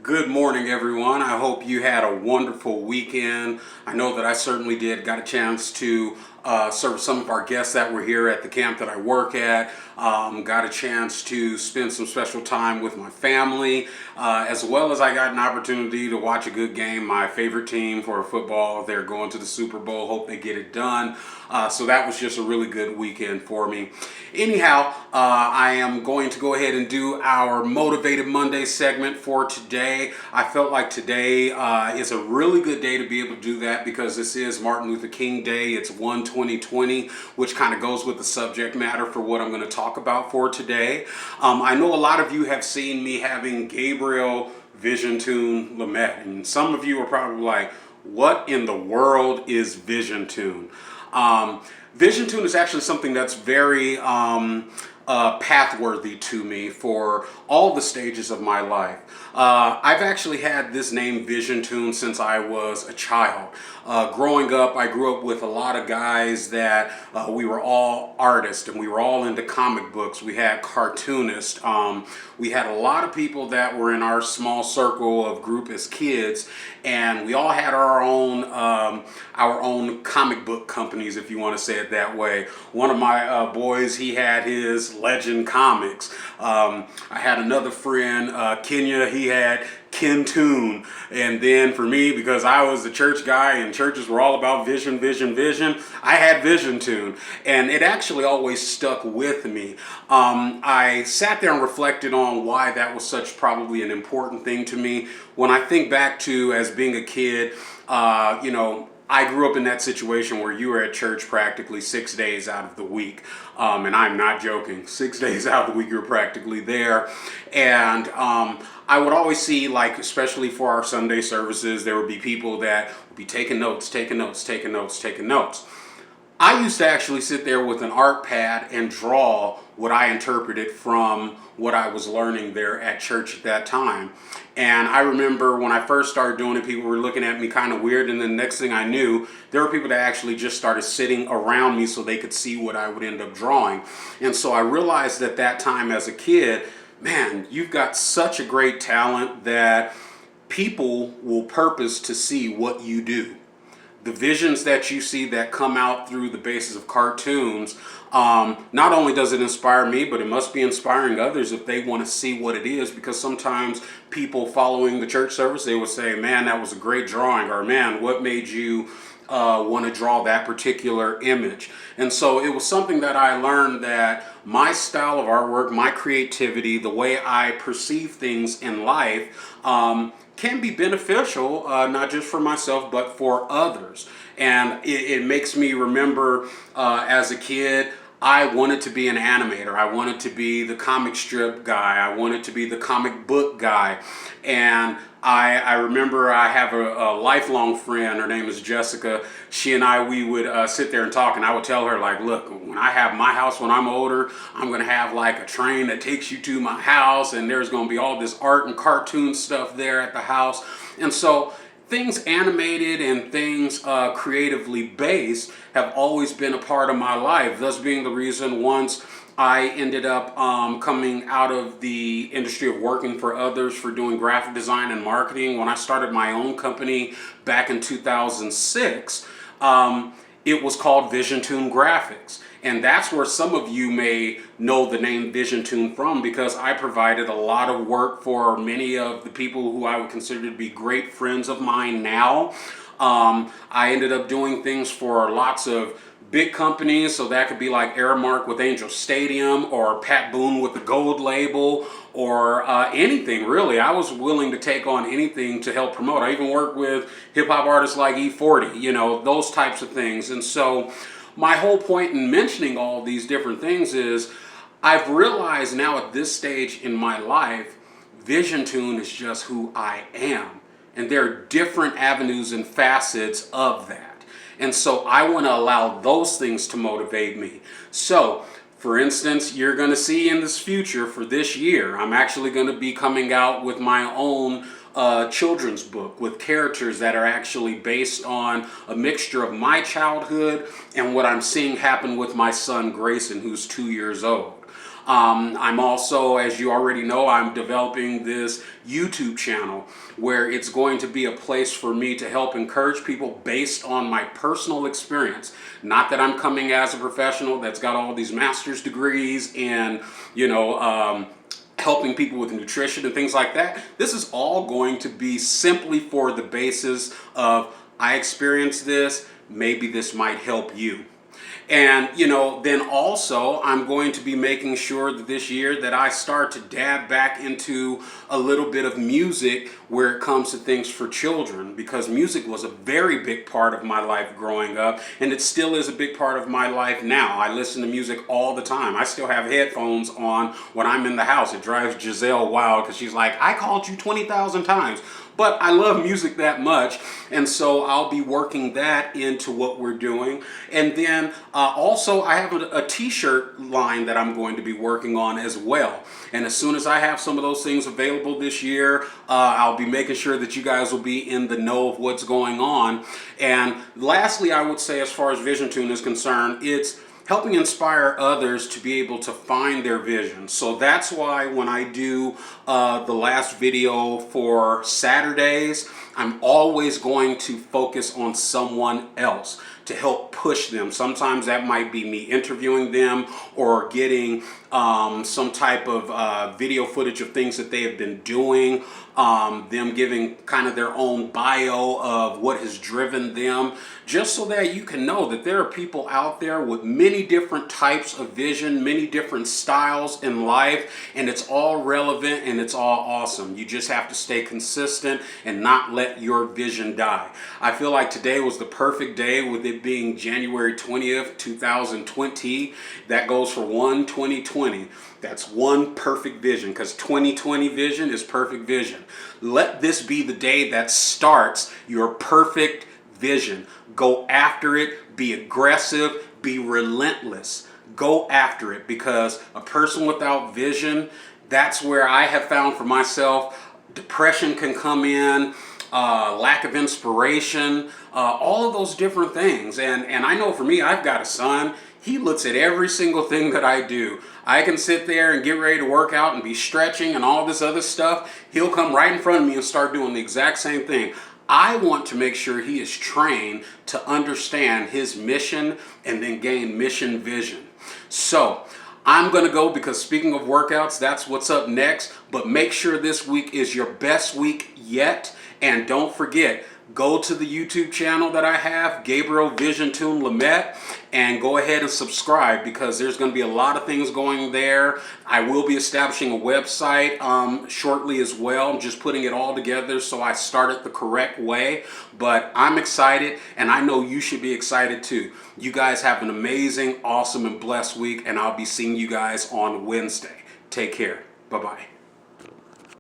Good morning, everyone. I hope you had a wonderful weekend. I know that I certainly did. Got a chance to serve some of our guests that were here at the camp that I work at. Got a chance to spend some special time with my family, as well as I got an opportunity to watch a good game. My favorite team for football, they're going to the Super Bowl. Hope they get it done. So that was just a really good weekend for me. Anyhow, I am going to go ahead and do our Motivated Monday segment for today. I felt like today is a really good day to be able to do that because this is Martin Luther King Day. It's 1/20/20, which kind of goes with the subject matter for what I'm going to talk about for today. I know a lot of you have seen me having Gabriel Visiontoon Lamette, and some of you are probably like, what in the world is Visiontoon? Visiontoon is actually something that's very pathworthy to me for all the stages of my life. I've actually had this name Visiontoon since I was a child. Growing up, I grew up with a lot of guys that we were all artists and we were all into comic books. We had cartoonists. We had a lot of people that were in our small circle of group as kids, and we all had our own comic book companies, if you want to say it that way. One of my boys, he had his Legend Comics. I had another friend, Kenya, he had Kentoon. And then for me, because I was the church guy and churches were all about vision, I had Visiontoon. And it actually always stuck with me. I sat there and reflected on why that was such probably an important thing to me. When I think back to as being a kid, I grew up in that situation where you were at church practically 6 days out of the week. And I'm not joking. 6 days out of the week, you're practically there. And I would always see, like, especially for our Sunday services, there would be people that would be taking notes. I used to actually sit there with an art pad and draw what I interpreted from what I was learning there at church at that time. And I remember when I first started doing it, people were looking at me kind of weird. And then the next thing I knew, there were people that actually just started sitting around me so they could see what I would end up drawing. And so I realized at that time as a kid, man, you've got such a great talent that people will purpose to see what you do. The visions that you see that come out through the basis of cartoons, not only does it inspire me, but it must be inspiring others if they want to see what it is, because sometimes people following the church service, they would say, man, that was a great drawing, or man, what made you want to draw that particular image? And so it was something that I learned that my style of artwork, my creativity, the way I perceive things in life, can be beneficial, not just for myself, but for others. And it makes me remember as a kid, I wanted to be an animator. I wanted to be the comic strip guy. I wanted to be the comic book guy. And I remember I have a lifelong friend. Her name is Jessica. She and we would sit there and talk, and I would tell her, like, look, when I have my house when I'm older, I'm going to have like a train that takes you to my house, and there's going to be all this art and cartoon stuff there at the house. And so things animated and things creatively based have always been a part of my life, thus being the reason once I ended up coming out of the industry of working for others for doing graphic design and marketing. When I started my own company back in 2006, it was called Visiontoon Graphics. And that's where some of you may know the name Visiontoon from, because I provided a lot of work for many of the people who I would consider to be great friends of mine now. I ended up doing things for lots of big companies, so that could be like Aramark with Angel Stadium, or Pat Boone with the Gold Label, or anything really. I was willing to take on anything to help promote. I even worked with hip-hop artists like E40, those types of things. And so my whole point in mentioning all these different things is I've realized now at this stage in my life, Visiontoon is just who I am. And there are different avenues and facets of that. And so I want to allow those things to motivate me. So, for instance, you're going to see in this future for this year, I'm actually going to be coming out with my own children's book with characters that are actually based on a mixture of my childhood and what I'm seeing happen with my son Grayson, who's 2 years old. I'm also, as you already know, I'm developing this YouTube channel where it's going to be a place for me to help encourage people based on my personal experience. Not that I'm coming as a professional that's got all these master's degrees and, helping people with nutrition and things like that. This is all going to be simply for the basis of, I experienced this, maybe this might help you. And, then also I'm going to be making sure that this year that I start to dab back into a little bit of music where it comes to things for children, because music was a very big part of my life growing up, and it still is a big part of my life now. I listen to music all the time. I still have headphones on when I'm in the house. It drives Giselle wild because she's like, I called you 20,000 times. But I love music that much, and so I'll be working that into what we're doing. And then also I have a t-shirt line that I'm going to be working on as well. And as soon as I have some of those things available this year, I'll be making sure that you guys will be in the know of what's going on. And lastly, I would say, as far as Visiontoon is concerned, it's helping inspire others to be able to find their vision. So that's why when I do the last video for Saturdays, I'm always going to focus on someone else to help push them. Sometimes that might be me interviewing them or getting some type of video footage of things that they have been doing, them giving kind of their own bio of what has driven them, just so that you can know that there are people out there with many different types of vision, many different styles in life, and it's all relevant and it's all awesome. You just have to stay consistent and not let your vision die. I feel like today was the perfect day, with it being January 20th, 2020. That goes for 1/20/20. That's one perfect vision, because 2020 vision is perfect vision. Let this be the day that starts your perfect vision. Go after it, be aggressive, be relentless. Go after it, because a person without vision, that's where I have found for myself, depression can come in, lack of inspiration, all of those different things. And I know for me, I've got a son. He looks at every single thing that I do. I can sit there and get ready to work out and be stretching and all this other stuff. He'll come right in front of me and start doing the exact same thing. I want to make sure he is trained to understand his mission and then gain mission vision. So I'm going to go, because speaking of workouts, that's what's up next. But make sure this week is your best week yet. And don't forget, go to the YouTube channel that I have, Gabriel Visiontoon Lamette, and go ahead and subscribe, because there's going to be a lot of things going there. I will be establishing a website shortly as well. I'm just putting it all together so I start it the correct way. But I'm excited, and I know you should be excited too. You guys have an amazing, awesome, and blessed week, and I'll be seeing you guys on Wednesday. Take care. Bye-bye.